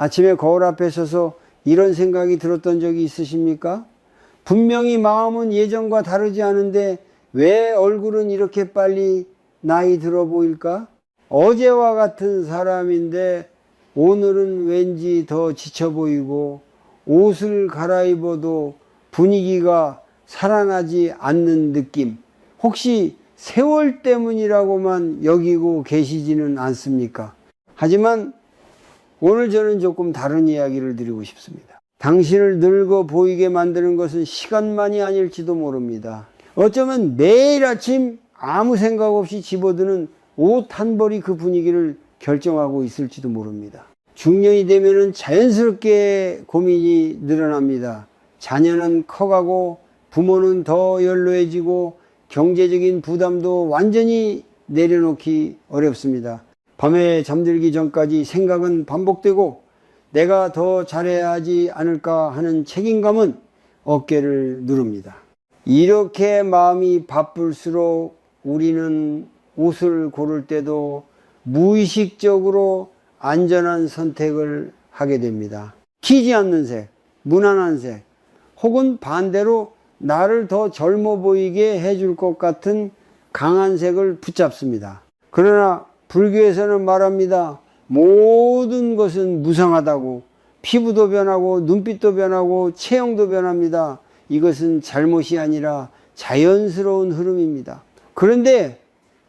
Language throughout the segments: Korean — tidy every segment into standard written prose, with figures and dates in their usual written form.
아침에 거울 앞에 서서 이런 생각이 들었던 적이 있으십니까? 분명히 마음은 예전과 다르지 않은데 왜 얼굴은 이렇게 빨리 나이 들어 보일까? 어제와 같은 사람인데 오늘은 왠지 더 지쳐 보이고 옷을 갈아입어도 분위기가 살아나지 않는 느낌. 혹시 세월 때문이라고만 여기고 계시지는 않습니까? 하지만 오늘 저는 조금 다른 이야기를 드리고 싶습니다. 당신을 늙어 보이게 만드는 것은 시간만이 아닐지도 모릅니다. 어쩌면 매일 아침 아무 생각 없이 집어드는 옷 한 벌이 그 분위기를 결정하고 있을지도 모릅니다. 중년이 되면은 자연스럽게 고민이 늘어납니다. 자녀는 커가고 부모는 더 연로해지고 경제적인 부담도 완전히 내려놓기 어렵습니다. 밤에 잠들기 전까지 생각은 반복되고 내가 더 잘해야 하지 않을까 하는 책임감은 어깨를 누릅니다. 이렇게 마음이 바쁠수록 우리는 옷을 고를 때도 무의식적으로 안전한 선택을 하게 됩니다. 튀지 않는 색, 무난한 색, 혹은 반대로 나를 더 젊어 보이게 해줄 것 같은 강한 색을 붙잡습니다. 그러나 불교에서는 말합니다. 모든 것은 무상하다고. 피부도 변하고 눈빛도 변하고 체형도 변합니다. 이것은 잘못이 아니라 자연스러운 흐름입니다. 그런데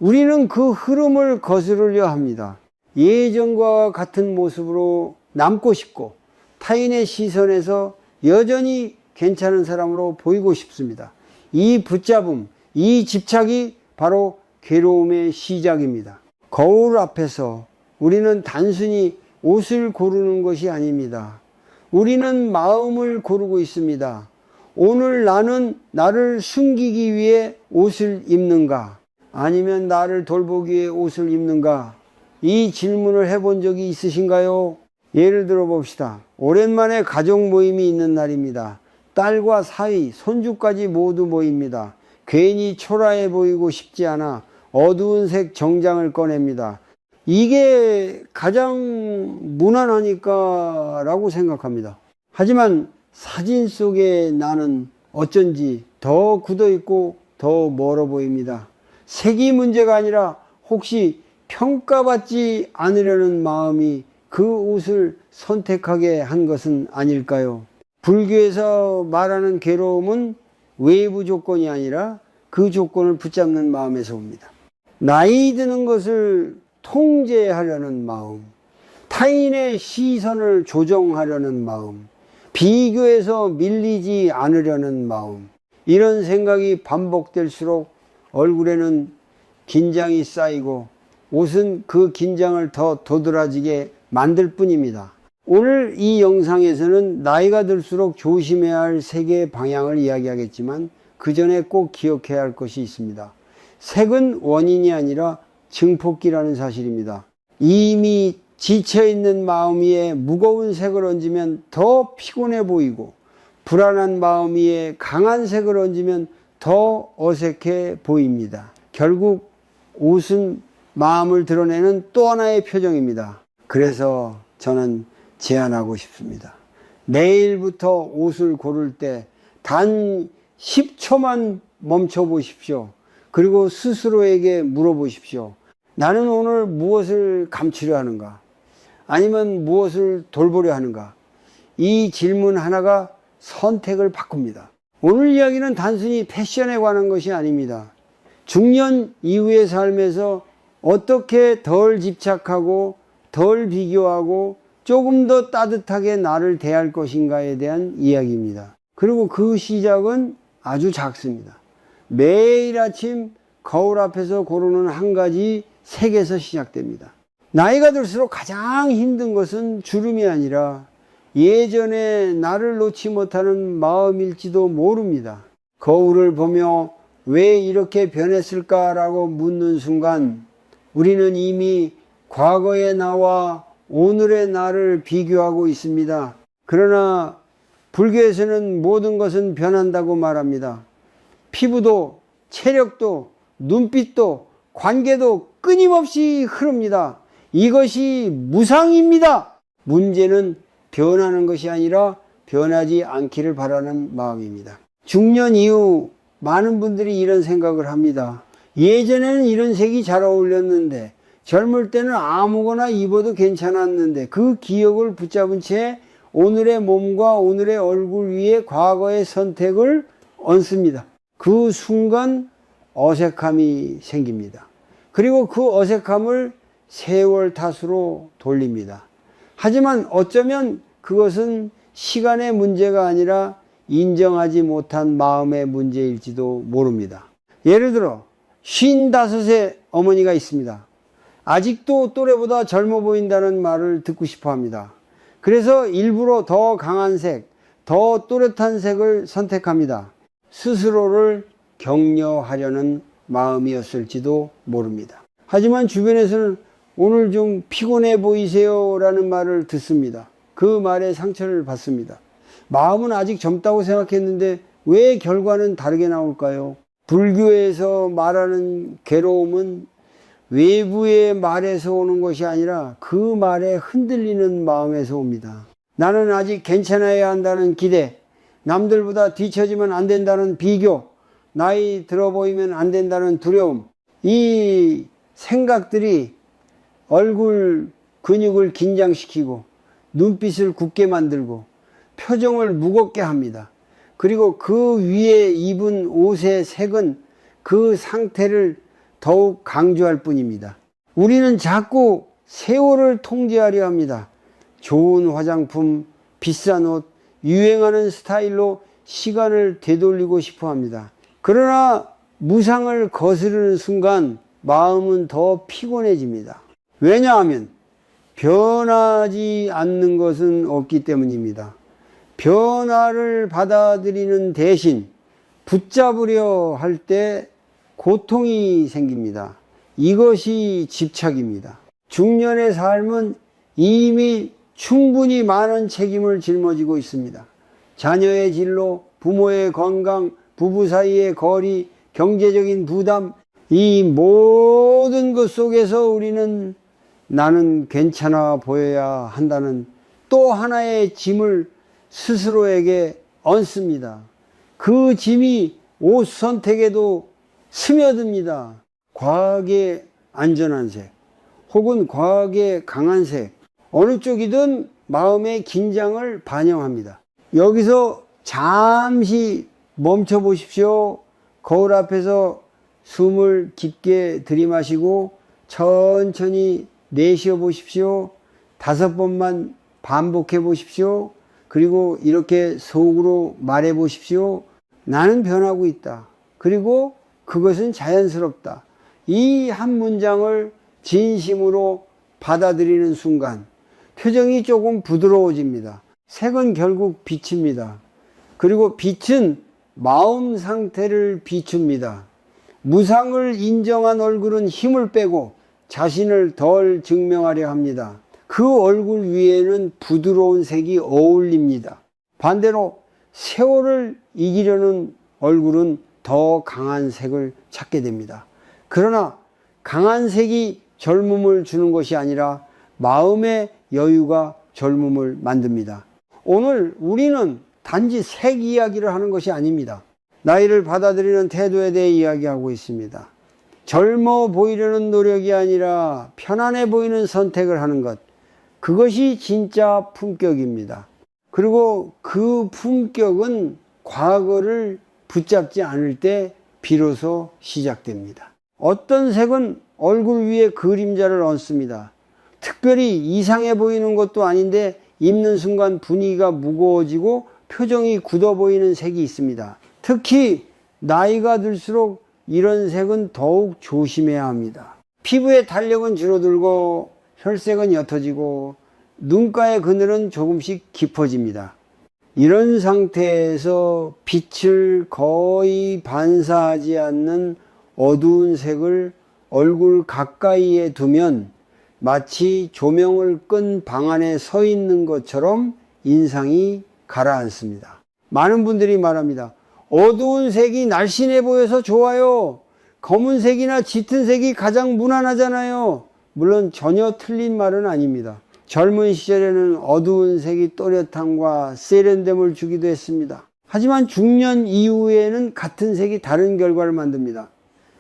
우리는 그 흐름을 거스르려 합니다. 예전과 같은 모습으로 남고 싶고 타인의 시선에서 여전히 괜찮은 사람으로 보이고 싶습니다. 이 붙잡음, 이 집착이 바로 괴로움의 시작입니다. 거울 앞에서 우리는 단순히 옷을 고르는 것이 아닙니다. 우리는 마음을 고르고 있습니다. 오늘 나는 나를 숨기기 위해 옷을 입는가? 아니면 나를 돌보기 위해 옷을 입는가? 이 질문을 해본 적이 있으신가요? 예를 들어 봅시다. 오랜만에 가족 모임이 있는 날입니다. 딸과 사위, 손주까지 모두 모입니다. 괜히 초라해 보이고 싶지 않아 어두운 색 정장을 꺼냅니다. 이게 가장 무난하니까 라고 생각합니다. 하지만 사진 속의 나는 어쩐지 더 굳어있고 더 멀어 보입니다. 색이 문제가 아니라 혹시 평가받지 않으려는 마음이 그 옷을 선택하게 한 것은 아닐까요? 불교에서 말하는 괴로움은 외부 조건이 아니라 그 조건을 붙잡는 마음에서 옵니다. 나이 드는 것을 통제하려는 마음, 타인의 시선을 조정하려는 마음, 비교해서 밀리지 않으려는 마음, 이런 생각이 반복될수록 얼굴에는 긴장이 쌓이고 옷은 그 긴장을 더 도드라지게 만들 뿐입니다. 오늘 이 영상에서는 나이가 들수록 조심해야 할 색의 방향을 이야기하겠지만 그 전에 꼭 기억해야 할 것이 있습니다. 색은 원인이 아니라 증폭기라는 사실입니다. 이미 지쳐있는 마음 위에 무거운 색을 얹으면 더 피곤해 보이고 불안한 마음 위에 강한 색을 얹으면 더 어색해 보입니다. 결국 옷은 마음을 드러내는 또 하나의 표정입니다. 그래서 저는 제안하고 싶습니다. 내일부터 옷을 고를 때 단 10초만 멈춰 보십시오. 그리고 스스로에게 물어보십시오. 나는 오늘 무엇을 감추려 하는가? 아니면 무엇을 돌보려 하는가? 이 질문 하나가 선택을 바꿉니다. 오늘 이야기는 단순히 패션에 관한 것이 아닙니다. 중년 이후의 삶에서 어떻게 덜 집착하고 덜 비교하고 조금 더 따뜻하게 나를 대할 것인가에 대한 이야기입니다. 그리고 그 시작은 아주 작습니다. 매일 아침 거울 앞에서 고르는 한 가지 색에서 시작됩니다. 나이가 들수록 가장 힘든 것은 주름이 아니라 예전에 나를 놓지 못하는 마음일지도 모릅니다. 거울을 보며 왜 이렇게 변했을까라고 묻는 순간 우리는 이미 과거의 나와 오늘의 나를 비교하고 있습니다. 그러나 불교에서는 모든 것은 변한다고 말합니다. 피부도 체력도 눈빛도 관계도 끊임없이 흐릅니다. 이것이 무상입니다. 문제는 변하는 것이 아니라 변하지 않기를 바라는 마음입니다. 중년 이후 많은 분들이 이런 생각을 합니다. 예전에는 이런 색이 잘 어울렸는데, 젊을 때는 아무거나 입어도 괜찮았는데, 그 기억을 붙잡은 채 오늘의 몸과 오늘의 얼굴 위에 과거의 선택을 얹습니다. 그 순간 어색함이 생깁니다. 그리고 그 어색함을 세월 탓으로 돌립니다. 하지만 어쩌면 그것은 시간의 문제가 아니라 인정하지 못한 마음의 문제일지도 모릅니다. 예를 들어 55의 어머니가 있습니다. 아직도 또래보다 젊어 보인다는 말을 듣고 싶어 합니다. 그래서 일부러 더 강한 색, 더 또렷한 색을 선택합니다. 스스로를 격려하려는 마음이었을지도 모릅니다. 하지만 주변에서는 오늘 좀 피곤해 보이세요 라는 말을 듣습니다. 그 말에 상처를 받습니다. 마음은 아직 젊다고 생각했는데 왜 결과는 다르게 나올까요? 불교에서 말하는 괴로움은 외부의 말에서 오는 것이 아니라 그 말에 흔들리는 마음에서 옵니다. 나는 아직 괜찮아야 한다는 기대, 남들보다 뒤처지면 안 된다는 비교, 나이 들어 보이면 안 된다는 두려움, 이 생각들이 얼굴 근육을 긴장시키고 눈빛을 굳게 만들고 표정을 무겁게 합니다. 그리고 그 위에 입은 옷의 색은 그 상태를 더욱 강조할 뿐입니다. 우리는 자꾸 세월을 통제하려 합니다. 좋은 화장품, 비싼 옷, 유행하는 스타일로 시간을 되돌리고 싶어 합니다. 그러나 무상을 거스르는 순간 마음은 더 피곤해집니다. 왜냐하면 변하지 않는 것은 없기 때문입니다. 변화를 받아들이는 대신 붙잡으려 할 때 고통이 생깁니다. 이것이 집착입니다. 중년의 삶은 이미 충분히 많은 책임을 짊어지고 있습니다. 자녀의 진로, 부모의 건강, 부부 사이의 거리, 경제적인 부담, 이 모든 것 속에서 우리는 나는 괜찮아 보여야 한다는 또 하나의 짐을 스스로에게 얹습니다. 그 짐이 옷 선택에도 스며듭니다. 과하게 안전한 색, 혹은 과하게 강한 색, 어느 쪽이든 마음의 긴장을 반영합니다. 여기서 잠시 멈춰 보십시오. 거울 앞에서 숨을 깊게 들이마시고 천천히 내쉬어 보십시오. 5번만 반복해 보십시오. 그리고 이렇게 속으로 말해 보십시오. 나는 변하고 있다. 그리고 그것은 자연스럽다. 이 한 문장을 진심으로 받아들이는 순간 표정이 조금 부드러워집니다. 색은 결국 빛입니다. 그리고 빛은 마음 상태를 비춥니다. 무상을 인정한 얼굴은 힘을 빼고 자신을 덜 증명하려 합니다. 그 얼굴 위에는 부드러운 색이 어울립니다. 반대로 세월을 이기려는 얼굴은 더 강한 색을 찾게 됩니다. 그러나 강한 색이 젊음을 주는 것이 아니라 마음의 여유가 젊음을 만듭니다. 오늘 우리는 단지 색 이야기를 하는 것이 아닙니다. 나이를 받아들이는 태도에 대해 이야기하고 있습니다. 젊어 보이려는 노력이 아니라 편안해 보이는 선택을 하는 것, 그것이 진짜 품격입니다. 그리고 그 품격은 과거를 붙잡지 않을 때 비로소 시작됩니다. 어떤 색은 얼굴 위에 그림자를 얹습니다. 특별히 이상해 보이는 것도 아닌데 입는 순간 분위기가 무거워지고 표정이 굳어 보이는 색이 있습니다. 특히 나이가 들수록 이런 색은 더욱 조심해야 합니다. 피부의 탄력은 줄어들고 혈색은 옅어지고 눈가의 그늘은 조금씩 깊어집니다. 이런 상태에서 빛을 거의 반사하지 않는 어두운 색을 얼굴 가까이에 두면 마치 조명을 끈 방 안에 서 있는 것처럼 인상이 가라앉습니다. 많은 분들이 말합니다. 어두운 색이 날씬해 보여서 좋아요. 검은색이나 짙은 색이 가장 무난하잖아요. 물론 전혀 틀린 말은 아닙니다. 젊은 시절에는 어두운 색이 또렷함과 세련됨을 주기도 했습니다. 하지만 중년 이후에는 같은 색이 다른 결과를 만듭니다.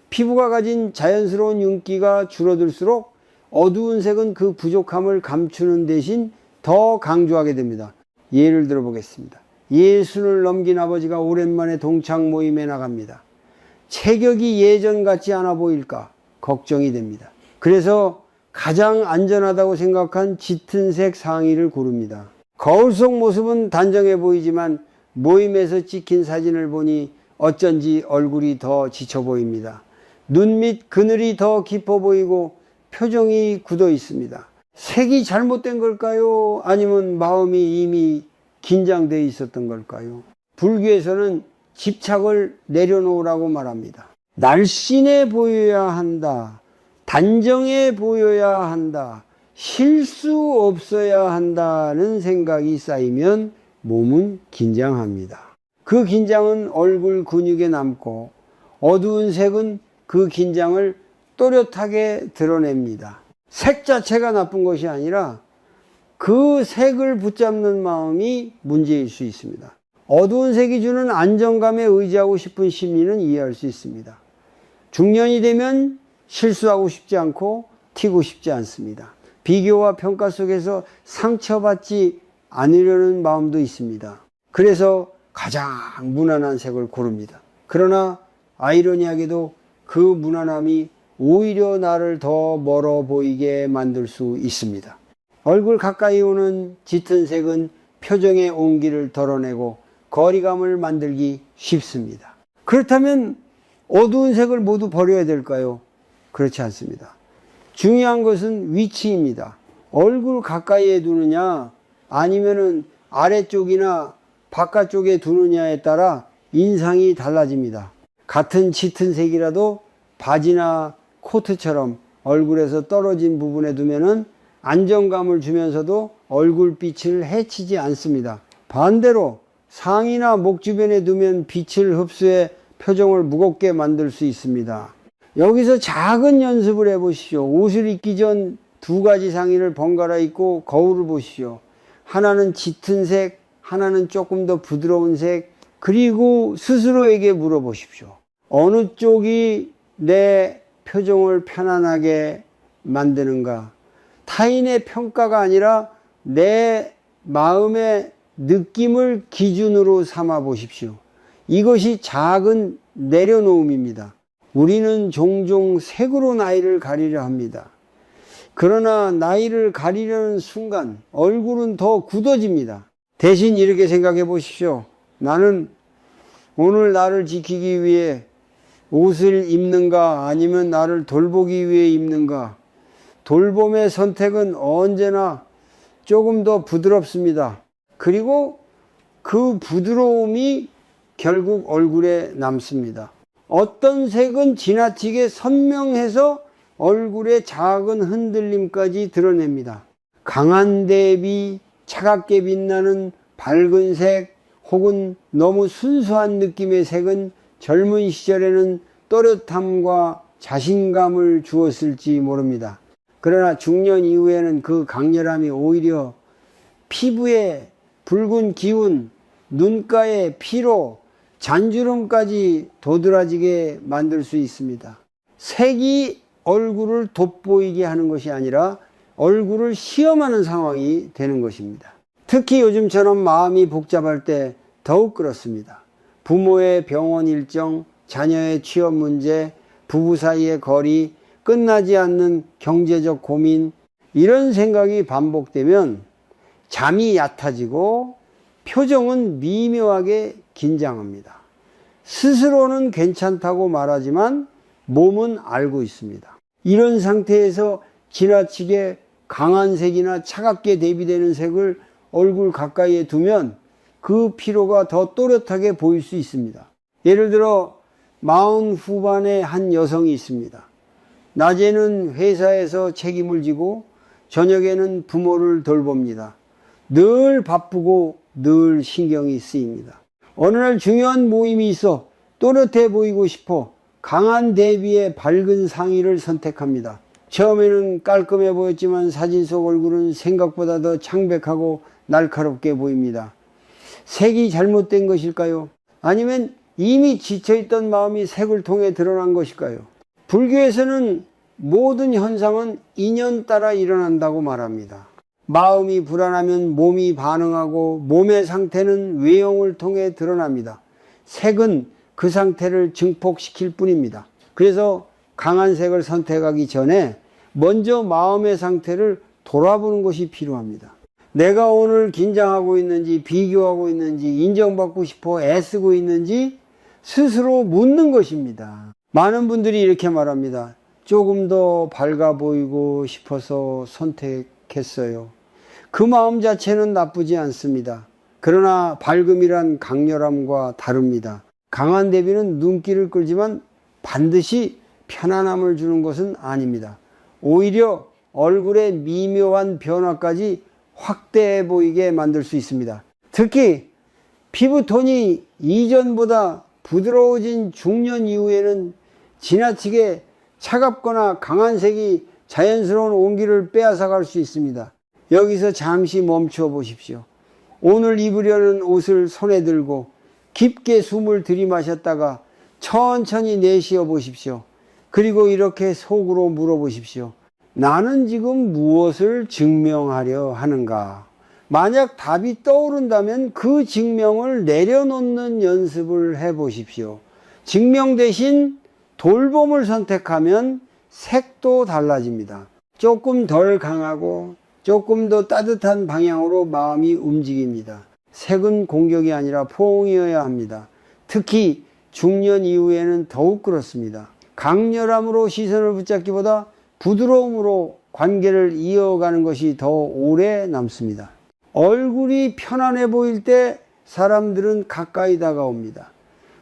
피부가 가진 자연스러운 윤기가 줄어들수록 어두운 색은 그 부족함을 감추는 대신 더 강조하게 됩니다. 예를 들어 보겠습니다. 60을 넘긴 아버지가 오랜만에 동창 모임에 나갑니다. 체격이 예전 같지 않아 보일까 걱정이 됩니다. 그래서 가장 안전하다고 생각한 짙은 색 상의를 고릅니다. 거울 속 모습은 단정해 보이지만 모임에서 찍힌 사진을 보니 어쩐지 얼굴이 더 지쳐 보입니다. 눈 밑 그늘이 더 깊어 보이고 표정이 굳어 있습니다. 색이 잘못된 걸까요? 아니면 마음이 이미 긴장되어 있었던 걸까요? 불교에서는 집착을 내려놓으라고 말합니다. 날씬해 보여야 한다. 단정해 보여야 한다. 실수 없어야 한다는 생각이 쌓이면 몸은 긴장합니다. 그 긴장은 얼굴 근육에 남고 어두운 색은 그 긴장을 또렷하게 드러냅니다. 색 자체가 나쁜 것이 아니라 그 색을 붙잡는 마음이 문제일 수 있습니다. 어두운 색이 주는 안정감에 의지하고 싶은 심리는 이해할 수 있습니다. 중년이 되면 실수하고 싶지 않고 튀고 싶지 않습니다. 비교와 평가 속에서 상처받지 않으려는 마음도 있습니다. 그래서 가장 무난한 색을 고릅니다. 그러나 아이러니하게도 그 무난함이 오히려 나를 더 멀어 보이게 만들 수 있습니다. 얼굴 가까이 오는 짙은 색은 표정의 온기를 덜어내고 거리감을 만들기 쉽습니다. 그렇다면 어두운 색을 모두 버려야 될까요? 그렇지 않습니다. 중요한 것은 위치입니다. 얼굴 가까이에 두느냐 아니면은 아래쪽이나 바깥쪽에 두느냐에 따라 인상이 달라집니다. 같은 짙은 색이라도 바지나 코트처럼 얼굴에서 떨어진 부분에 두면은 안정감을 주면서도 얼굴빛을 해치지 않습니다. 반대로 상의나 목 주변에 두면 빛을 흡수해 표정을 무겁게 만들 수 있습니다. 여기서 작은 연습을 해보시오. 옷을 입기 전 두 가지 상의를 번갈아 입고 거울을 보시오. 하나는 짙은 색, 하나는 조금 더 부드러운 색, 그리고 스스로에게 물어보십시오. 어느 쪽이 내 표정을 편안하게 만드는가? 타인의 평가가 아니라 내 마음의 느낌을 기준으로 삼아 보십시오. 이것이 작은 내려놓음입니다. 우리는 종종 색으로 나이를 가리려 합니다. 그러나 나이를 가리려는 순간 얼굴은 더 굳어집니다. 대신 이렇게 생각해 보십시오. 나는 오늘 나를 지키기 위해 옷을 입는가 아니면 나를 돌보기 위해 입는가? 돌봄의 선택은 언제나 조금 더 부드럽습니다. 그리고 그 부드러움이 결국 얼굴에 남습니다. 어떤 색은 지나치게 선명해서 얼굴의 작은 흔들림까지 드러냅니다. 강한 대비, 차갑게 빛나는 밝은 색 혹은 너무 순수한 느낌의 색은 젊은 시절에는 또렷함과 자신감을 주었을지 모릅니다. 그러나 중년 이후에는 그 강렬함이 오히려 피부에 붉은 기운, 눈가에 피로, 잔주름까지 도드라지게 만들 수 있습니다. 색이 얼굴을 돋보이게 하는 것이 아니라 얼굴을 시험하는 상황이 되는 것입니다. 특히 요즘처럼 마음이 복잡할 때 더욱 그렇습니다. 부모의 병원 일정, 자녀의 취업 문제, 부부 사이의 거리, 끝나지 않는 경제적 고민, 이런 생각이 반복되면 잠이 얕아지고 표정은 미묘하게 긴장합니다. 스스로는 괜찮다고 말하지만 몸은 알고 있습니다. 이런 상태에서 지나치게 강한 색이나 차갑게 대비되는 색을 얼굴 가까이에 두면 그 피로가 더 또렷하게 보일 수 있습니다. 예를 들어 40 후반의 한 여성이 있습니다. 낮에는 회사에서 책임을 지고 저녁에는 부모를 돌봅니다. 늘 바쁘고 늘 신경이 쓰입니다. 어느 날 중요한 모임이 있어 또렷해 보이고 싶어 강한 대비의 밝은 상의를 선택합니다. 처음에는 깔끔해 보였지만 사진 속 얼굴은 생각보다 더 창백하고 날카롭게 보입니다. 색이 잘못된 것일까요? 아니면 이미 지쳐있던 마음이 색을 통해 드러난 것일까요? 불교에서는 모든 현상은 인연 따라 일어난다고 말합니다. 마음이 불안하면 몸이 반응하고 몸의 상태는 외형을 통해 드러납니다. 색은 그 상태를 증폭시킬 뿐입니다. 그래서 강한 색을 선택하기 전에 먼저 마음의 상태를 돌아보는 것이 필요합니다. 내가 오늘 긴장하고 있는지, 비교하고 있는지, 인정받고 싶어 애쓰고 있는지 스스로 묻는 것입니다. 많은 분들이 이렇게 말합니다. 조금 더 밝아 보이고 싶어서 선택했어요. 그 마음 자체는 나쁘지 않습니다. 그러나 밝음이란 강렬함과 다릅니다. 강한 대비는 눈길을 끌지만 반드시 편안함을 주는 것은 아닙니다. 오히려 얼굴의 미묘한 변화까지 확대해 보이게 만들 수 있습니다. 특히 피부톤이 이전보다 부드러워진 중년 이후에는 지나치게 차갑거나 강한 색이 자연스러운 온기를 빼앗아 갈 수 있습니다. 여기서 잠시 멈추어 보십시오. 오늘 입으려는 옷을 손에 들고 깊게 숨을 들이마셨다가 천천히 내쉬어 보십시오. 그리고 이렇게 속으로 물어보십시오. 나는 지금 무엇을 증명하려 하는가? 만약 답이 떠오른다면 그 증명을 내려놓는 연습을 해 보십시오. 증명 대신 돌봄을 선택하면 색도 달라집니다. 조금 덜 강하고 조금 더 따뜻한 방향으로 마음이 움직입니다. 색은 공격이 아니라 포옹이어야 합니다. 특히 중년 이후에는 더욱 그렇습니다. 강렬함으로 시선을 붙잡기보다 부드러움으로 관계를 이어가는 것이 더 오래 남습니다. 얼굴이 편안해 보일 때 사람들은 가까이 다가옵니다.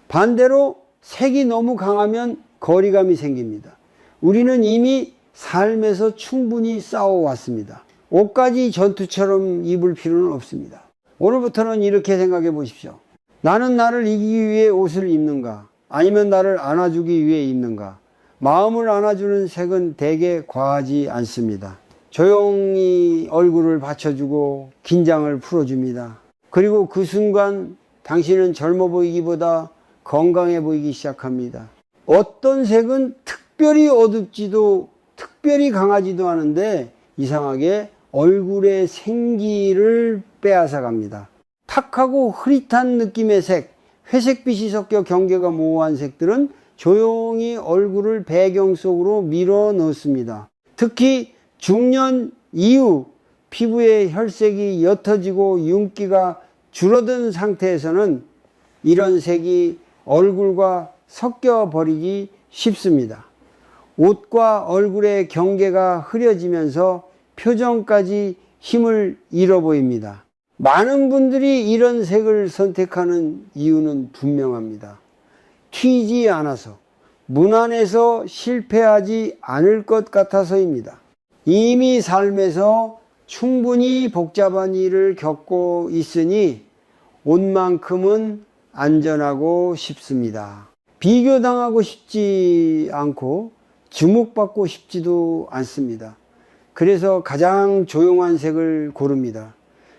반대로 색이 너무 강하면 거리감이 생깁니다. 우리는 이미 삶에서 충분히 싸워왔습니다. 옷까지 전투처럼 입을 필요는 없습니다. 오늘부터는 이렇게 생각해 보십시오. 나는 나를 이기기 위해 옷을 입는가? 아니면 나를 안아주기 위해 입는가? 마음을 안아주는 색은 대개 과하지 않습니다. 조용히 얼굴을 받쳐주고 긴장을 풀어줍니다. 그리고 그 순간 당신은 젊어 보이기보다 건강해 보이기 시작합니다. 어떤 색은 특별히 어둡지도 특별히 강하지도 않은데 이상하게 얼굴의 생기를 빼앗아 갑니다. 탁하고 흐릿한 느낌의 색, 회색빛이 섞여 경계가 모호한 색들은 조용히 얼굴을 배경 속으로 밀어 넣습니다. 특히 중년 이후 피부의 혈색이 옅어지고 윤기가 줄어든 상태에서는 이런 색이 얼굴과 섞여 버리기 쉽습니다. 옷과 얼굴의 경계가 흐려지면서 표정까지 힘을 잃어 보입니다. 많은 분들이 이런 색을 선택하는 이유는 분명합니다. 튀지 않아서, 무난해서 실패하지 않을 것 같아서입니다. 이미 삶에서 충분히 복잡한 일을 겪고 있으니 옷만큼은 안전하고 싶습니다. 비교당하고 싶지 않고 주목받고 싶지도 않습니다. 그래서 가장 조용한 색을 고릅니다.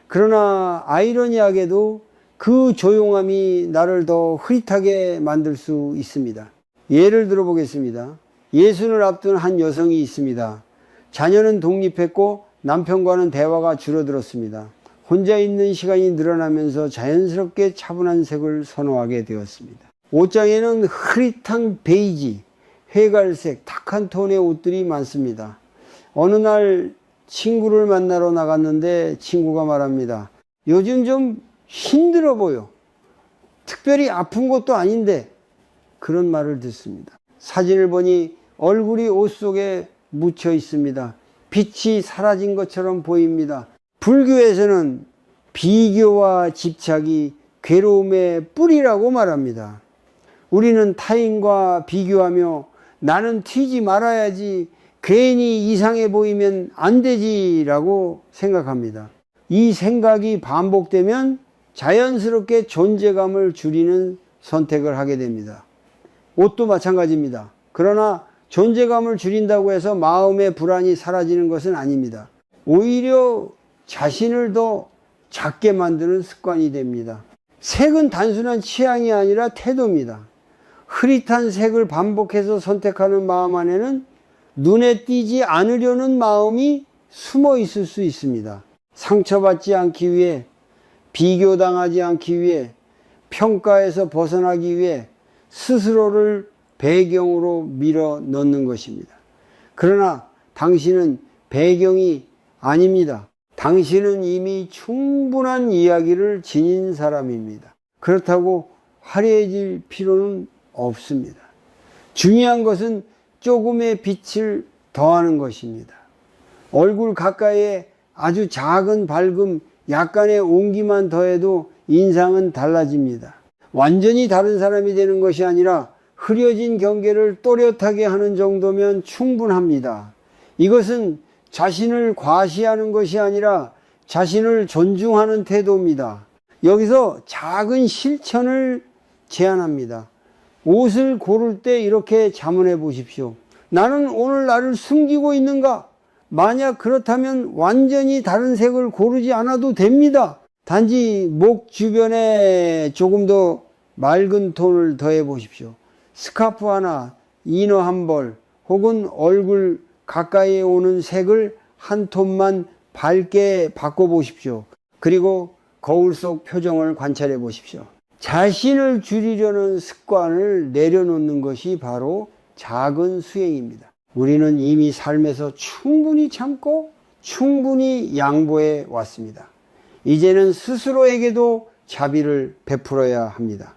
그러나 아이러니하게도 그 조용함이 나를 더 흐릿하게 만들 수 있습니다. 예를 들어 보겠습니다. 예순을 앞둔 한 여성이 있습니다. 자녀는 독립했고 남편과는 대화가 줄어들었습니다. 혼자 있는 시간이 늘어나면서 자연스럽게 차분한 색을 선호하게 되었습니다. 옷장에는 흐릿한 베이지, 회갈색, 탁한 톤의 옷들이 많습니다. 어느 날 친구를 만나러 나갔는데 친구가 말합니다. 요즘 좀 힘들어 보여. 특별히 아픈 것도 아닌데 그런 말을 듣습니다. 사진을 보니 얼굴이 옷 속에 묻혀 있습니다. 빛이 사라진 것처럼 보입니다. 불교에서는 비교와 집착이 괴로움의 뿌리라고 말합니다. 우리는 타인과 비교하며 나는 튀지 말아야지, 괜히 이상해 보이면 안 되지라고 생각합니다. 이 생각이 반복되면 자연스럽게 존재감을 줄이는 선택을 하게 됩니다. 옷도 마찬가지입니다. 그러나 존재감을 줄인다고 해서 마음의 불안이 사라지는 것은 아닙니다. 오히려 자신을 더 작게 만드는 습관이 됩니다. 색은 단순한 취향이 아니라 태도입니다. 흐릿한 색을 반복해서 선택하는 마음 안에는 눈에 띄지 않으려는 마음이 숨어 있을 수 있습니다. 상처받지 않기 위해, 비교당하지 않기 위해, 평가에서 벗어나기 위해 스스로를 배경으로 밀어 넣는 것입니다. 그러나 당신은 배경이 아닙니다. 당신은 이미 충분한 이야기를 지닌 사람입니다. 그렇다고 화려해질 필요는 없습니다. 중요한 것은 조금의 빛을 더하는 것입니다. 얼굴 가까이에 아주 작은 밝음, 약간의 온기만 더해도 인상은 달라집니다. 완전히 다른 사람이 되는 것이 아니라 흐려진 경계를 또렷하게 하는 정도면 충분합니다. 이것은 자신을 과시하는 것이 아니라 자신을 존중하는 태도입니다. 여기서 작은 실천을 제안합니다. 옷을 고를 때 이렇게 자문해 보십시오. 나는 오늘 나를 숨기고 있는가? 만약 그렇다면 완전히 다른 색을 고르지 않아도 됩니다. 단지 목 주변에 조금 더 맑은 톤을 더해 보십시오. 스카프 하나, 이너 한 벌, 혹은 얼굴 가까이에 오는 색을 한 톤만 밝게 바꿔 보십시오. 그리고 거울 속 표정을 관찰해 보십시오. 자신을 줄이려는 습관을 내려놓는 것이 바로 작은 수행입니다. 우리는 이미 삶에서 충분히 참고 충분히 양보해 왔습니다. 이제는 스스로에게도 자비를 베풀어야 합니다.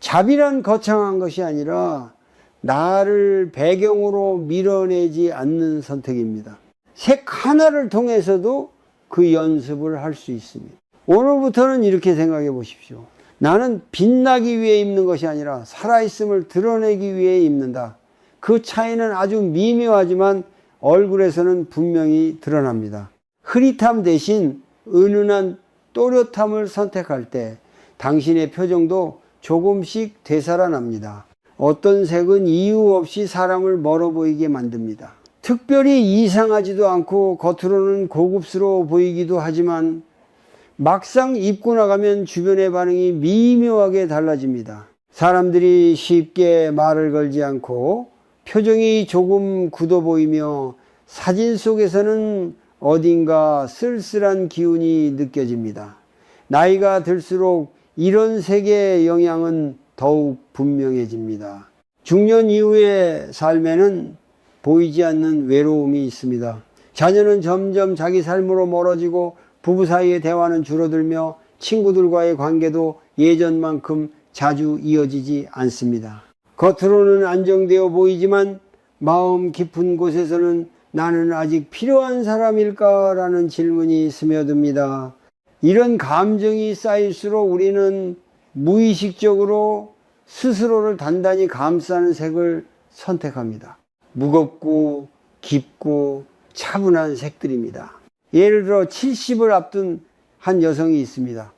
자비란 거창한 것이 아니라 나를 배경으로 밀어내지 않는 선택입니다. 색 하나를 통해서도 그 연습을 할 수 있습니다. 오늘부터는 이렇게 생각해 보십시오. 나는 빛나기 위해 입는 것이 아니라 살아있음을 드러내기 위해 입는다. 그 차이는 아주 미묘하지만 얼굴에서는 분명히 드러납니다. 흐릿함 대신 은은한 또렷함을 선택할 때 당신의 표정도 조금씩 되살아납니다. 어떤 색은 이유 없이 사람을 멀어 보이게 만듭니다. 특별히 이상하지도 않고 겉으로는 고급스러워 보이기도 하지만 막상 입고 나가면 주변의 반응이 미묘하게 달라집니다. 사람들이 쉽게 말을 걸지 않고 표정이 조금 굳어 보이며 사진 속에서는 어딘가 쓸쓸한 기운이 느껴집니다. 나이가 들수록 이런 색의 영향은 더욱 분명해집니다. 중년 이후의 삶에는 보이지 않는 외로움이 있습니다. 자녀는 점점 자기 삶으로 멀어지고 부부 사이의 대화는 줄어들며 친구들과의 관계도 예전만큼 자주 이어지지 않습니다. 겉으로는 안정되어 보이지만 마음 깊은 곳에서는 나는 아직 필요한 사람일까라는 질문이 스며듭니다. 이런 감정이 쌓일수록 우리는 무의식적으로 스스로를 단단히 감싸는 색을 선택합니다. 무겁고 깊고 차분한 색들입니다. 예를 들어 70을 앞둔 한 여성이 있습니다.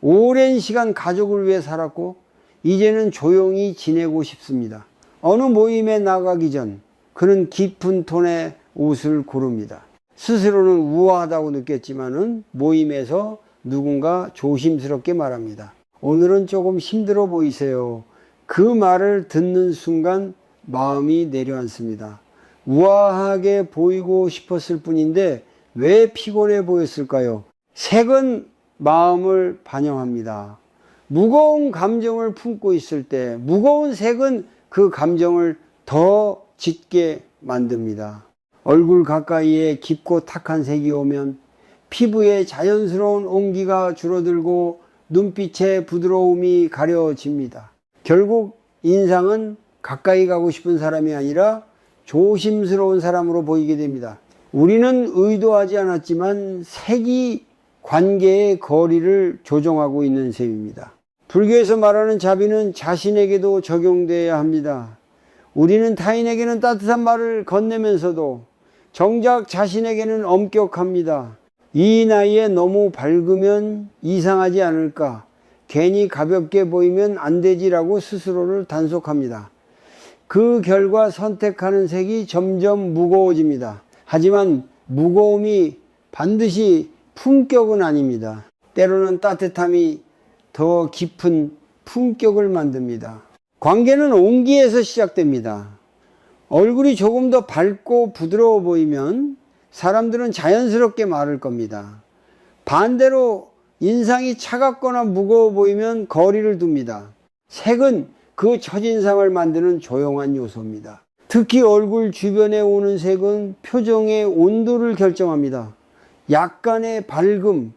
오랜 시간 가족을 위해 살았고 이제는 조용히 지내고 싶습니다. 어느 모임에 나가기 전 그는 깊은 톤의 옷을 고릅니다. 스스로는 우아하다고 느꼈지만은 모임에서 누군가 조심스럽게 말합니다. 오늘은 조금 힘들어 보이세요. 그 말을 듣는 순간 마음이 내려앉습니다. 우아하게 보이고 싶었을 뿐인데 왜 피곤해 보였을까요? 색은 마음을 반영합니다. 무거운 감정을 품고 있을 때 무거운 색은 그 감정을 더 짙게 만듭니다. 얼굴 가까이에 깊고 탁한 색이 오면 피부의 자연스러운 온기가 줄어들고 눈빛의 부드러움이 가려집니다. 결국 인상은 가까이 가고 싶은 사람이 아니라 조심스러운 사람으로 보이게 됩니다. 우리는 의도하지 않았지만 색이 관계의 거리를 조정하고 있는 셈입니다. 불교에서 말하는 자비는 자신에게도 적용돼야 합니다. 우리는 타인에게는 따뜻한 말을 건네면서도 정작 자신에게는 엄격합니다. 이 나이에 너무 밝으면 이상하지 않을까? 괜히 가볍게 보이면 안 되지라고 스스로를 단속합니다. 그 결과 선택하는 색이 점점 무거워집니다. 하지만 무거움이 반드시 품격은 아닙니다. 때로는 따뜻함이 더 깊은 품격을 만듭니다. 관계는 온기에서 시작됩니다. 얼굴이 조금 더 밝고 부드러워 보이면 사람들은 자연스럽게 말할 겁니다. 반대로 인상이 차갑거나 무거워 보이면 거리를 둡니다. 색은 그 첫인상을 만드는 조용한 요소입니다. 특히 얼굴 주변에 오는 색은 표정의 온도를 결정합니다. 약간의 밝음,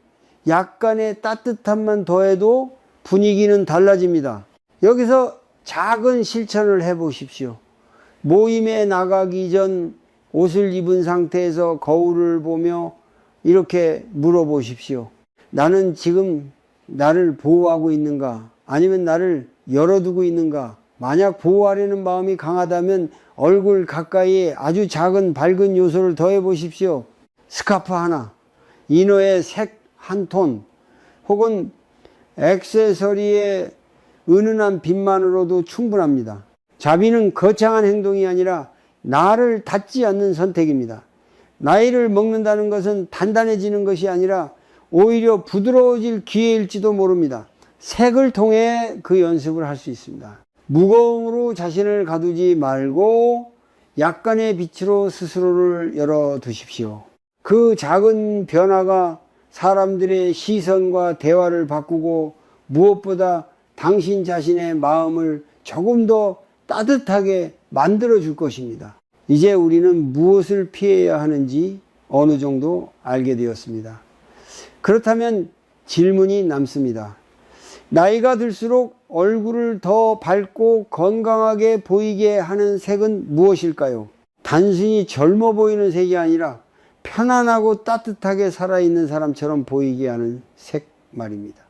약간의 따뜻함만 더해도 분위기는 달라집니다. 여기서 작은 실천을 해 보십시오. 모임에 나가기 전 옷을 입은 상태에서 거울을 보며 이렇게 물어보십시오. 나는 지금 나를 보호하고 있는가? 아니면 나를 열어두고 있는가? 만약 보호하려는 마음이 강하다면 얼굴 가까이에 아주 작은 밝은 요소를 더해 보십시오. 스카프 하나, 이너의 색 한 톤, 혹은 액세서리의 은은한 빛만으로도 충분합니다. 자비는 거창한 행동이 아니라 나를 닫지 않는 선택입니다. 나이를 먹는다는 것은 단단해지는 것이 아니라 오히려 부드러워질 기회일지도 모릅니다. 색을 통해 그 연습을 할 수 있습니다. 무거움으로 자신을 가두지 말고 약간의 빛으로 스스로를 열어두십시오. 그 작은 변화가 사람들의 시선과 대화를 바꾸고 무엇보다 당신 자신의 마음을 조금 더 따뜻하게 만들어 줄 것입니다. 이제 우리는 무엇을 피해야 하는지 어느 정도 알게 되었습니다. 그렇다면 질문이 남습니다. 나이가 들수록 얼굴을 더 밝고 건강하게 보이게 하는 색은 무엇일까요? 단순히 젊어 보이는 색이 아니라 편안하고 따뜻하게 살아있는 사람처럼 보이게 하는 색 말입니다.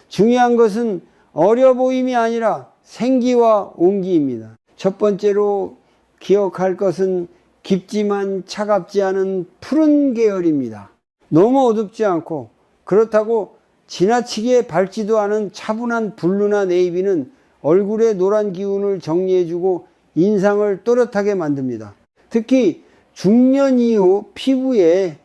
중요한 것은 어려 보임이 아니라 생기와 온기입니다. 첫 번째로 기억할 것은 깊지만 차갑지 않은 푸른 계열입니다. 너무 어둡지 않고 그렇다고 지나치게 밝지도 않은 차분한 블루나 네이비는 얼굴의 노란 기운을 정리해주고 인상을 또렷하게 만듭니다. 특히 중년 이후 피부에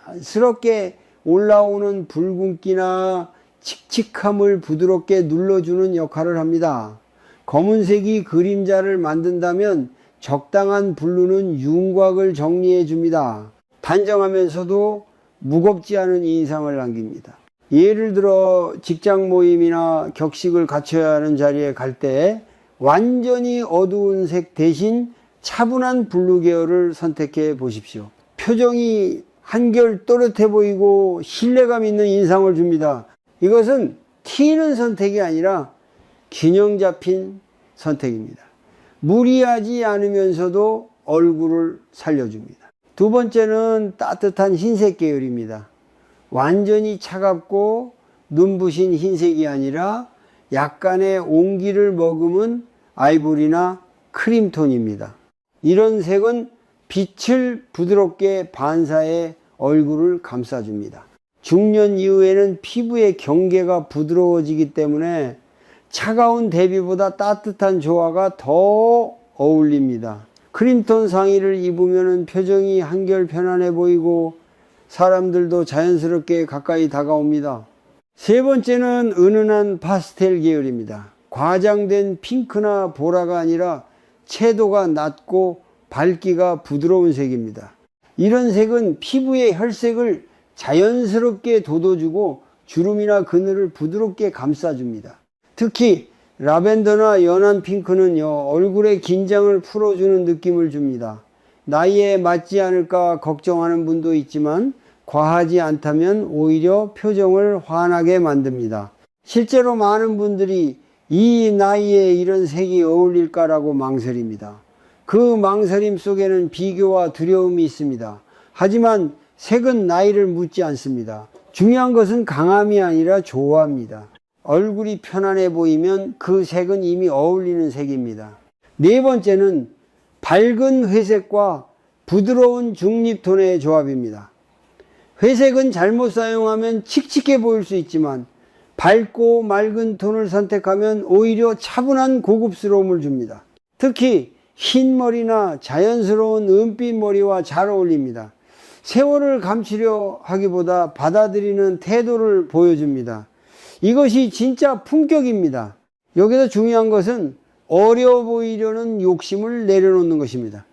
자연스럽게 올라오는 붉은기나 칙칙함을 부드럽게 눌러주는 역할을 합니다. 검은색이 그림자를 만든다면 적당한 블루는 윤곽을 정리해 줍니다. 단정하면서도 무겁지 않은 인상을 남깁니다. 예를 들어 직장 모임이나 격식을 갖춰야 하는 자리에 갈 때 완전히 어두운 색 대신 차분한 블루 계열을 선택해 보십시오. 표정이 한결 또렷해 보이고 신뢰감 있는 인상을 줍니다. 이것은 튀는 선택이 아니라 균형 잡힌 선택입니다. 무리하지 않으면서도 얼굴을 살려줍니다. 두 번째는 따뜻한 흰색 계열입니다. 완전히 차갑고 눈부신 흰색이 아니라 약간의 온기를 머금은 아이보리나 크림톤입니다. 이런 색은 빛을 부드럽게 반사해 얼굴을 감싸줍니다. 중년 이후에는 피부의 경계가 부드러워지기 때문에 차가운 대비보다 따뜻한 조화가 더 어울립니다. 크림톤 상의를 입으면 표정이 한결 편안해 보이고 사람들도 자연스럽게 가까이 다가옵니다. 세 번째는 은은한 파스텔 계열입니다. 과장된 핑크나 보라가 아니라 채도가 낮고 밝기가 부드러운 색입니다. 이런 색은 피부의 혈색을 자연스럽게 돋워주고 주름이나 그늘을 부드럽게 감싸줍니다. 특히 라벤더나 연한 핑크는요, 얼굴의 긴장을 풀어주는 느낌을 줍니다. 나이에 맞지 않을까 걱정하는 분도 있지만 과하지 않다면 오히려 표정을 환하게 만듭니다. 실제로 많은 분들이 이 나이에 이런 색이 어울릴까라고 망설입니다. 그 망설임 속에는 비교와 두려움이 있습니다. 하지만 색은 나이를 묻지 않습니다. 중요한 것은 강함이 아니라 조화입니다. 얼굴이 편안해 보이면 그 색은 이미 어울리는 색입니다. 네 번째는 밝은 회색과 부드러운 중립톤의 조합입니다. 회색은 잘못 사용하면 칙칙해 보일 수 있지만 밝고 맑은 톤을 선택하면 오히려 차분한 고급스러움을 줍니다. 특히 흰 머리나 자연스러운 은빛 머리와 잘 어울립니다. 세월을 감추려 하기보다 받아들이는 태도를 보여줍니다. 이것이 진짜 품격입니다. 여기서 중요한 것은 어려 보이려는 욕심을 내려놓는 것입니다.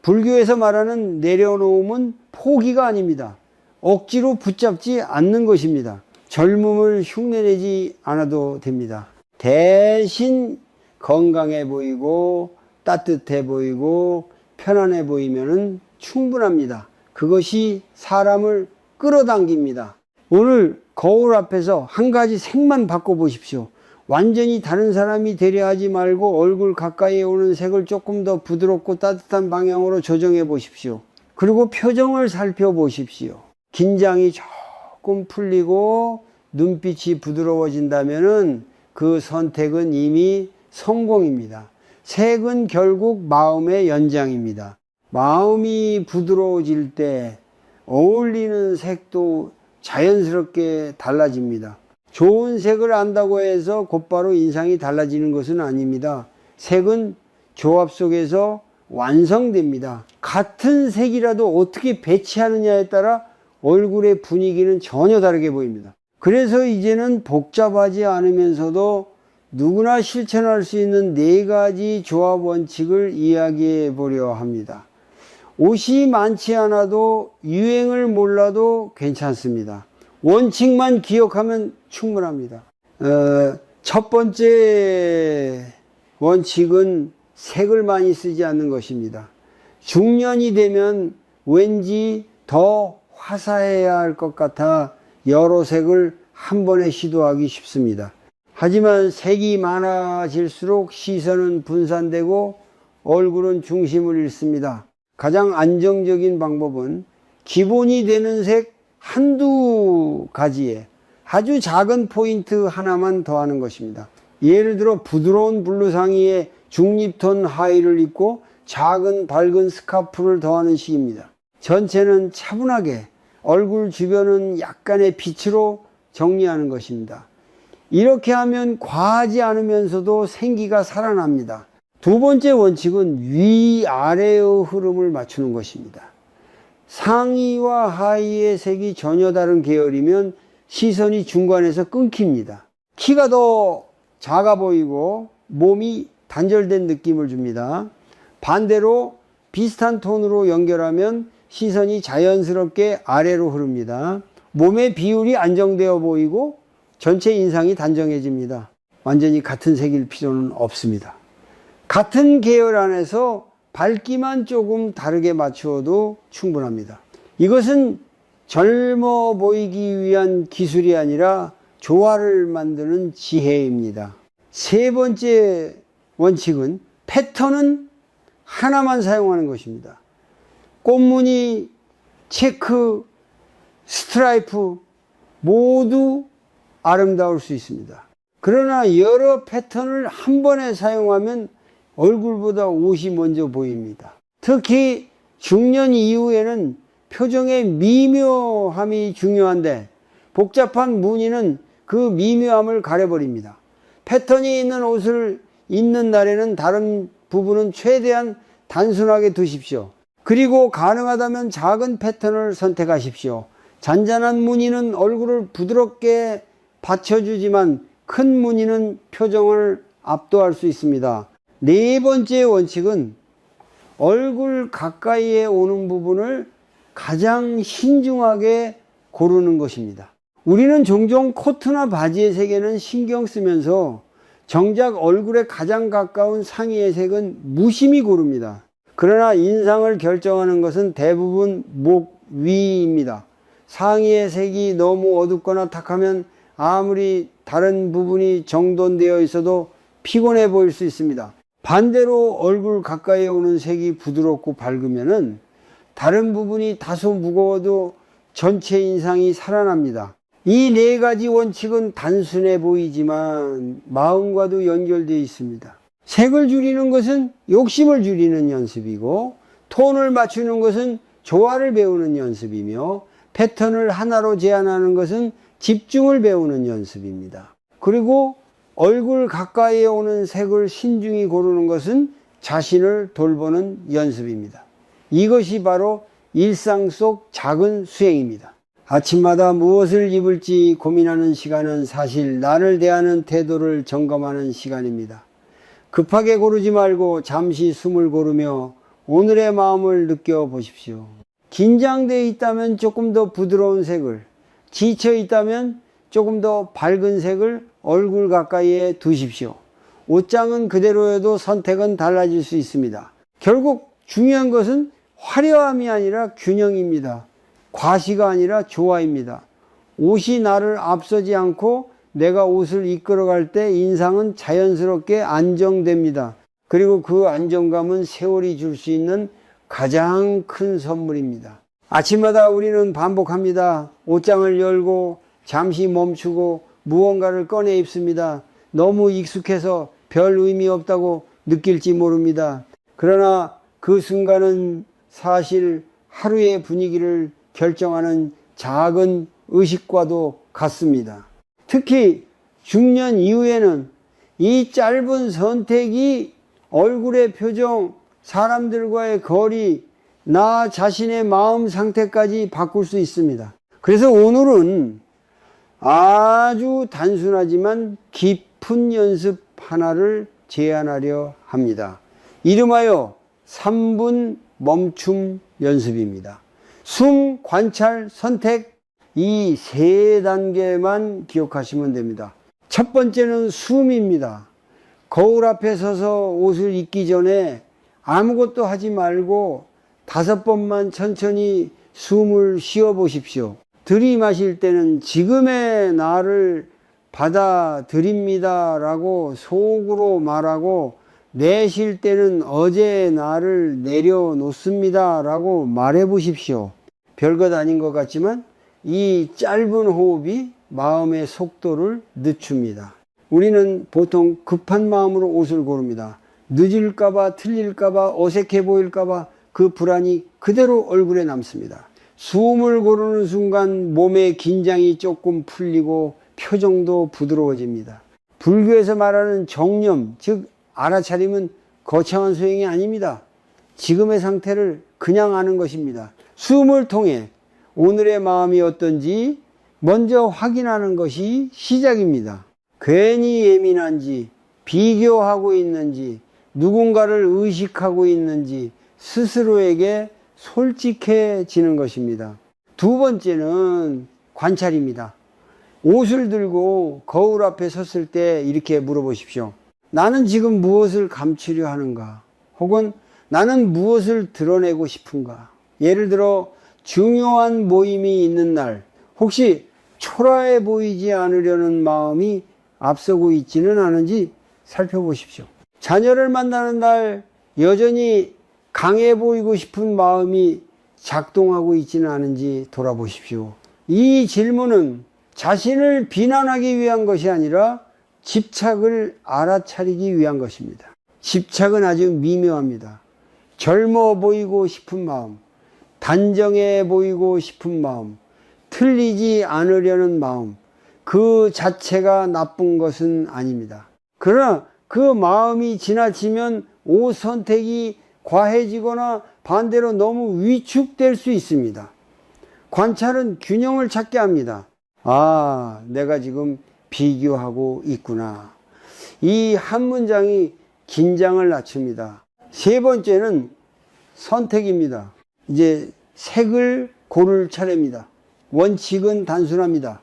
불교에서 말하는 내려놓음은 포기가 아닙니다. 억지로 붙잡지 않는 것입니다. 젊음을 흉내내지 않아도 됩니다. 대신 건강해 보이고 따뜻해 보이고 편안해 보이면 충분합니다. 그것이 사람을 끌어당깁니다. 오늘 거울 앞에서 한 가지 색만 바꿔보십시오. 완전히 다른 사람이 되려 하지 말고 얼굴 가까이에 오는 색을 조금 더 부드럽고 따뜻한 방향으로 조정해 보십시오. 그리고 표정을 살펴보십시오. 긴장이 조금 풀리고 눈빛이 부드러워진다면 그 선택은 이미 성공입니다. 색은 결국 마음의 연장입니다. 마음이 부드러워질 때 어울리는 색도 자연스럽게 달라집니다. 좋은 색을 안다고 해서 곧바로 인상이 달라지는 것은 아닙니다. 색은 조합 속에서 완성됩니다. 같은 색이라도 어떻게 배치하느냐에 따라 얼굴의 분위기는 전혀 다르게 보입니다. 그래서 이제는 복잡하지 않으면서도 누구나 실천할 수 있는 4가지 조합 원칙을 이야기해 보려 합니다. 옷이 많지 않아도 유행을 몰라도 괜찮습니다. 원칙만 기억하면 충분합니다. 첫 번째 원칙은 색을 많이 쓰지 않는 것입니다. 중년이 되면 왠지 더 화사해야 할 것 같아 여러 색을 한 번에 시도하기 쉽습니다. 하지만 색이 많아질수록 시선은 분산되고 얼굴은 중심을 잃습니다. 가장 안정적인 방법은 기본이 되는 색 한두 가지에 아주 작은 포인트 하나만 더하는 것입니다. 예를 들어 부드러운 블루 상의에 중립톤 하의를 입고 작은 밝은 스카프를 더하는 식입니다. 전체는 차분하게 얼굴 주변은 약간의 빛으로 정리하는 것입니다. 이렇게 하면 과하지 않으면서도 생기가 살아납니다. 두 번째 원칙은 위아래의 흐름을 맞추는 것입니다. 상의와 하의의 색이 전혀 다른 계열이면 시선이 중간에서 끊깁니다. 키가 더 작아 보이고 몸이 단절된 느낌을 줍니다. 반대로 비슷한 톤으로 연결하면 시선이 자연스럽게 아래로 흐릅니다. 몸의 비율이 안정되어 보이고 전체 인상이 단정해집니다. 완전히 같은 색일 필요는 없습니다. 같은 계열 안에서 밝기만 조금 다르게 맞추어도 충분합니다. 이것은 젊어 보이기 위한 기술이 아니라 조화를 만드는 지혜입니다. 세 번째 원칙은 패턴은 하나만 사용하는 것입니다. 꽃무늬, 체크, 스트라이프 모두 아름다울 수 있습니다. 그러나 여러 패턴을 한 번에 사용하면 얼굴보다 옷이 먼저 보입니다. 특히 중년 이후에는 표정의 미묘함이 중요한데 복잡한 무늬는 그 미묘함을 가려버립니다. 패턴이 있는 옷을 입는 날에는 다른 부분은 최대한 단순하게 두십시오. 그리고 가능하다면 작은 패턴을 선택하십시오. 잔잔한 무늬는 얼굴을 부드럽게 받쳐주지만 큰 무늬는 표정을 압도할 수 있습니다. 네 번째 원칙은 얼굴 가까이에 오는 부분을 가장 신중하게 고르는 것입니다. 우리는 종종 코트나 바지의 색에는 신경 쓰면서 정작 얼굴에 가장 가까운 상의의 색은 무심히 고릅니다. 그러나 인상을 결정하는 것은 대부분 목 위입니다. 상의의 색이 너무 어둡거나 탁하면 아무리 다른 부분이 정돈되어 있어도 피곤해 보일 수 있습니다. 반대로 얼굴 가까이 오는 색이 부드럽고 밝으면은 다른 부분이 다소 무거워도 전체 인상이 살아납니다. 이 4가지 원칙은 단순해 보이지만 마음과도 연결되어 있습니다. 색을 줄이는 것은 욕심을 줄이는 연습이고, 톤을 맞추는 것은 조화를 배우는 연습이며, 패턴을 하나로 제한하는 것은 집중을 배우는 연습입니다. 그리고 얼굴 가까이에 오는 색을 신중히 고르는 것은 자신을 돌보는 연습입니다. 이것이 바로 일상 속 작은 수행입니다. 아침마다 무엇을 입을지 고민하는 시간은 사실 나를 대하는 태도를 점검하는 시간입니다. 급하게 고르지 말고 잠시 숨을 고르며 오늘의 마음을 느껴보십시오. 긴장되어 있다면 조금 더 부드러운 색을, 지쳐 있다면 조금 더 밝은 색을 얼굴 가까이에 두십시오. 옷장은 그대로여도 선택은 달라질 수 있습니다. 결국 중요한 것은 화려함이 아니라 균형입니다. 과시가 아니라 조화입니다. 옷이 나를 앞서지 않고 내가 옷을 이끌어갈 때 인상은 자연스럽게 안정됩니다. 그리고 그 안정감은 세월이 줄 수 있는 가장 큰 선물입니다. 아침마다 우리는 반복합니다. 옷장을 열고 잠시 멈추고 무언가를 꺼내 입습니다. 너무 익숙해서 별 의미 없다고 느낄지 모릅니다. 그러나 그 순간은 사실 하루의 분위기를 결정하는 작은 의식과도 같습니다. 특히 중년 이후에는 이 짧은 선택이 얼굴의 표정, 사람들과의 거리, 나 자신의 마음 상태까지 바꿀 수 있습니다. 그래서 오늘은 아주 단순하지만 깊은 연습 하나를 제안하려 합니다. 이름하여 3분 멈춤 연습입니다. 숨, 관찰, 선택, 이 3단계만 기억하시면 됩니다. 첫 번째는 숨입니다. 거울 앞에 서서 옷을 입기 전에 아무것도 하지 말고 5번만 천천히 숨을 쉬어 보십시오. 들이마실 때는 지금의 나를 받아들입니다 라고 속으로 말하고, 내쉴 때는 어제의 나를 내려놓습니다 라고 말해 보십시오. 별것 아닌 것 같지만 이 짧은 호흡이 마음의 속도를 늦춥니다. 우리는 보통 급한 마음으로 옷을 고릅니다. 늦을까봐, 틀릴까봐, 어색해 보일까봐 그 불안이 그대로 얼굴에 남습니다. 숨을 고르는 순간 몸의 긴장이 조금 풀리고 표정도 부드러워집니다. 불교에서 말하는 정념, 즉 알아차림은 거창한 수행이 아닙니다. 지금의 상태를 그냥 아는 것입니다. 숨을 통해 오늘의 마음이 어떤지 먼저 확인하는 것이 시작입니다. 괜히 예민한지, 비교하고 있는지, 누군가를 의식하고 있는지 스스로에게 솔직해지는 것입니다. 두 번째는 관찰입니다. 옷을 들고 거울 앞에 섰을 때 이렇게 물어보십시오. 나는 지금 무엇을 감추려 하는가? 혹은 나는 무엇을 드러내고 싶은가? 예를 들어 중요한 모임이 있는 날, 혹시 초라해 보이지 않으려는 마음이 앞서고 있지는 않은지 살펴보십시오. 자녀를 만나는 날 여전히 강해 보이고 싶은 마음이 작동하고 있지는 않은지 돌아보십시오. 이 질문은 자신을 비난하기 위한 것이 아니라 집착을 알아차리기 위한 것입니다. 집착은 아주 미묘합니다. 젊어 보이고 싶은 마음, 단정해 보이고 싶은 마음, 틀리지 않으려는 마음, 그 자체가 나쁜 것은 아닙니다. 그러나 그 마음이 지나치면 옷 선택이 과해지거나 반대로 너무 위축될 수 있습니다. 관찰은 균형을 찾게 합니다. 아, 내가 지금 비교하고 있구나. 이 한 문장이 긴장을 낮춥니다. 세 번째는 선택입니다. 이제 색을 고를 차례입니다. 원칙은 단순합니다.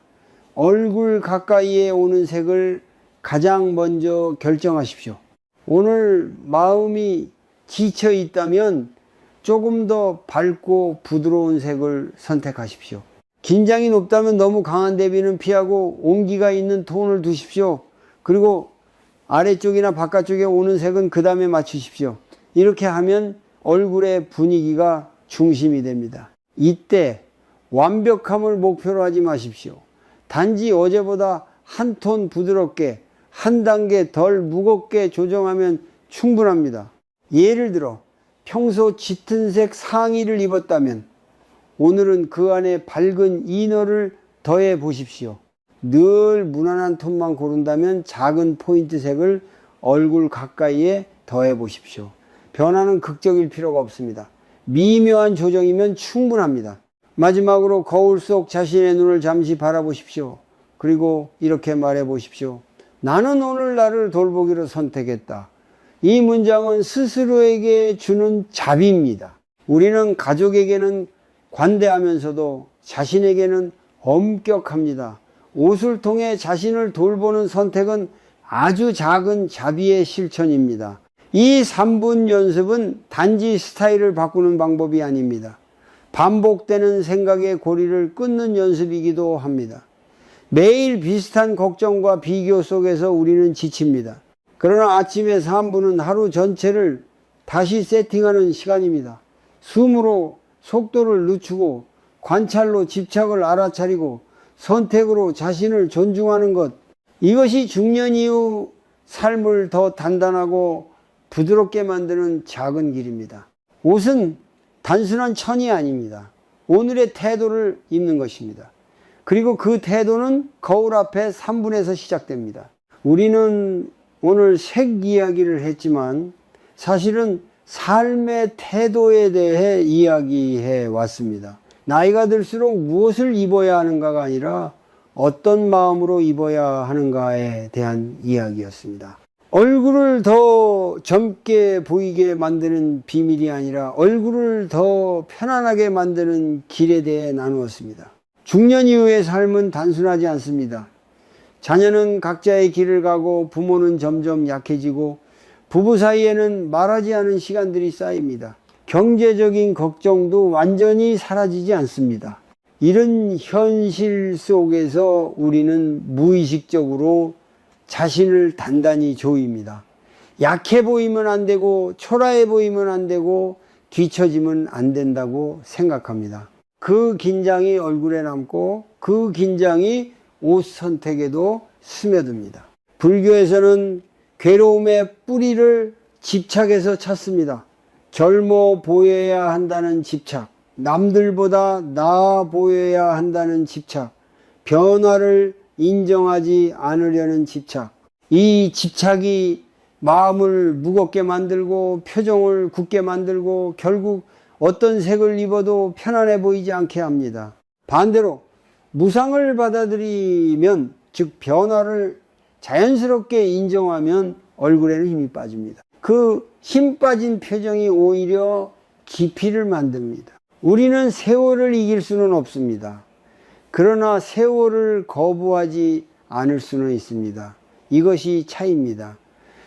얼굴 가까이에 오는 색을 가장 먼저 결정하십시오. 오늘 마음이 지쳐 있다면 조금 더 밝고 부드러운 색을 선택하십시오. 긴장이 높다면 너무 강한 대비는 피하고 온기가 있는 톤을 두십시오. 그리고 아래쪽이나 바깥쪽에 오는 색은 그 다음에 맞추십시오. 이렇게 하면 얼굴의 분위기가 중심이 됩니다. 이때 완벽함을 목표로 하지 마십시오. 단지 어제보다 한 톤 부드럽게, 한 단계 덜 무겁게 조정하면 충분합니다. 예를 들어 평소 짙은 색 상의를 입었다면 오늘은 그 안에 밝은 이너를 더해 보십시오. 늘 무난한 톤만 고른다면 작은 포인트 색을 얼굴 가까이에 더해 보십시오. 변화는 극적일 필요가 없습니다. 미묘한 조정이면 충분합니다. 마지막으로 거울 속 자신의 눈을 잠시 바라보십시오. 그리고 이렇게 말해 보십시오. 나는 오늘 나를 돌보기로 선택했다. 이 문장은 스스로에게 주는 자비입니다. 우리는 가족에게는 관대하면서도 자신에게는 엄격합니다. 옷을 통해 자신을 돌보는 선택은 아주 작은 자비의 실천입니다. 이 3분 연습은 단지 스타일을 바꾸는 방법이 아닙니다. 반복되는 생각의 고리를 끊는 연습이기도 합니다. 매일 비슷한 걱정과 비교 속에서 우리는 지칩니다. 그러나 아침에 3분은 하루 전체를 다시 세팅하는 시간입니다. 숨으로 속도를 늦추고 관찰로 집착을 알아차리고 선택으로 자신을 존중하는 것, 이것이 중년 이후 삶을 더 단단하고 부드럽게 만드는 작은 길입니다. 옷은 단순한 천이 아닙니다. 오늘의 태도를 입는 것입니다. 그리고 그 태도는 거울 앞에 3분에서 시작됩니다. 우리는 오늘 색 이야기를 했지만 사실은 삶의 태도에 대해 이야기해 왔습니다. 나이가 들수록 무엇을 입어야 하는가가 아니라 어떤 마음으로 입어야 하는가에 대한 이야기였습니다. 얼굴을 더 젊게 보이게 만드는 비밀이 아니라 얼굴을 더 편안하게 만드는 길에 대해 나누었습니다. 중년 이후의 삶은 단순하지 않습니다. 자녀는 각자의 길을 가고 부모는 점점 약해지고 부부 사이에는 말하지 않은 시간들이 쌓입니다. 경제적인 걱정도 완전히 사라지지 않습니다. 이런 현실 속에서 우리는 무의식적으로 자신을 단단히 조입니다. 약해 보이면 안 되고 초라해 보이면 안 되고 뒤처지면 안 된다고 생각합니다. 그 긴장이 얼굴에 남고 그 긴장이 옷 선택에도 스며듭니다. 불교에서는 괴로움의 뿌리를 집착에서 찾습니다. 젊어 보여야 한다는 집착, 남들보다 나아 보여야 한다는 집착, 변화를 인정하지 않으려는 집착. 이 집착이 마음을 무겁게 만들고 표정을 굳게 만들고 결국 어떤 색을 입어도 편안해 보이지 않게 합니다. 반대로 무상을 받아들이면, 즉 변화를 자연스럽게 인정하면 얼굴에는 힘이 빠집니다. 그 힘 빠진 표정이 오히려 깊이를 만듭니다. 우리는 세월을 이길 수는 없습니다. 그러나 세월을 거부하지 않을 수는 있습니다. 이것이 차이입니다.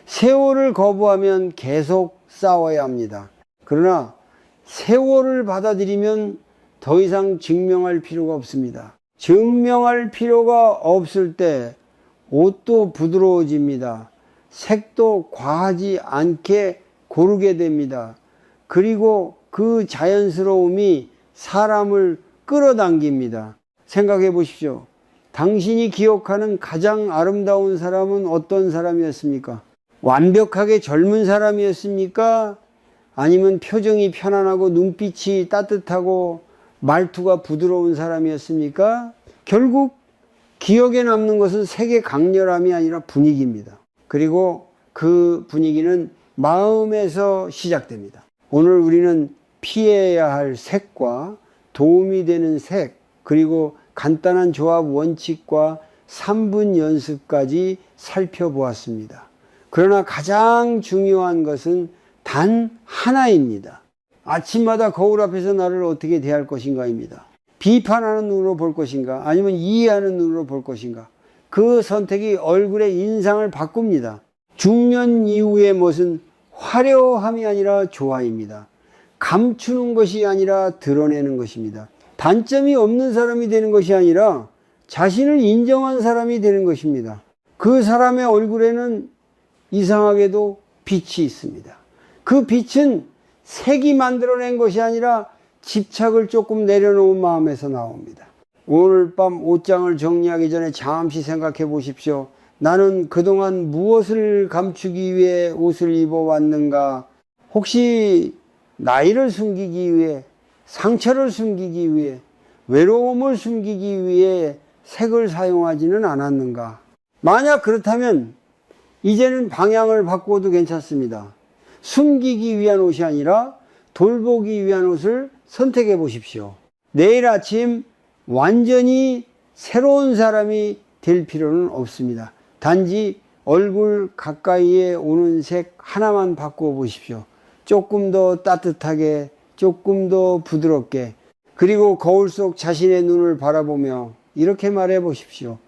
세월을 거부하면 계속 싸워야 합니다. 그러나 세월을 받아들이면 더 이상 증명할 필요가 없습니다. 증명할 필요가 없을 때 옷도 부드러워집니다. 색도 과하지 않게 고르게 됩니다. 그리고 그 자연스러움이 사람을 끌어당깁니다. 생각해 보십시오. 당신이 기억하는 가장 아름다운 사람은 어떤 사람이었습니까? 완벽하게 젊은 사람이었습니까? 아니면 표정이 편안하고 눈빛이 따뜻하고 말투가 부드러운 사람이었습니까? 결국 기억에 남는 것은 색의 강렬함이 아니라 분위기입니다. 그리고 그 분위기는 마음에서 시작됩니다. 오늘 우리는 피해야 할 색과 도움이 되는 색, 그리고 간단한 조합 원칙과 3분 연습까지 살펴보았습니다. 그러나 가장 중요한 것은 단 하나입니다. 아침마다 거울 앞에서 나를 어떻게 대할 것인가입니다. 비판하는 눈으로 볼 것인가, 아니면 이해하는 눈으로 볼 것인가. 그 선택이 얼굴의 인상을 바꿉니다. 중년 이후의 멋은 화려함이 아니라 조화입니다. 감추는 것이 아니라 드러내는 것입니다. 단점이 없는 사람이 되는 것이 아니라 자신을 인정한 사람이 되는 것입니다. 그 사람의 얼굴에는 이상하게도 빛이 있습니다. 그 빛은 색이 만들어낸 것이 아니라 집착을 조금 내려놓은 마음에서 나옵니다. 오늘 밤 옷장을 정리하기 전에 잠시 생각해 보십시오. 나는 그동안 무엇을 감추기 위해 옷을 입어왔는가? 혹시 나이를 숨기기 위해, 상처를 숨기기 위해, 외로움을 숨기기 위해 색을 사용하지는 않았는가? 만약 그렇다면 이제는 방향을 바꾸어도 괜찮습니다. 숨기기 위한 옷이 아니라 돌보기 위한 옷을 선택해 보십시오. 내일 아침 완전히 새로운 사람이 될 필요는 없습니다. 단지 얼굴 가까이에 오는 색 하나만 바꾸어 보십시오. 조금 더 따뜻하게, 조금 더 부드럽게, 그리고 거울 속 자신의 눈을 바라보며 이렇게 말해 보십시오.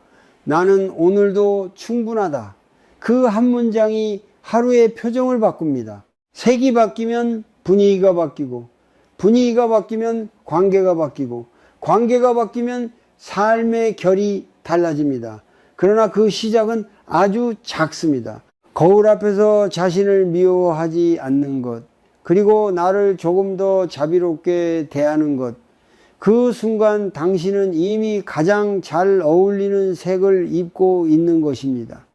나는 오늘도 충분하다. 그 한 문장이 하루의 표정을 바꿉니다. 색이 바뀌면 분위기가 바뀌고, 분위기가 바뀌면 관계가 바뀌고, 관계가 바뀌면 삶의 결이 달라집니다. 그러나 그 시작은 아주 작습니다. 거울 앞에서 자신을 미워하지 않는 것, 그리고 나를 조금 더 자비롭게 대하는 것, 그 순간 당신은 이미 가장 잘 어울리는 색을 입고 있는 것입니다.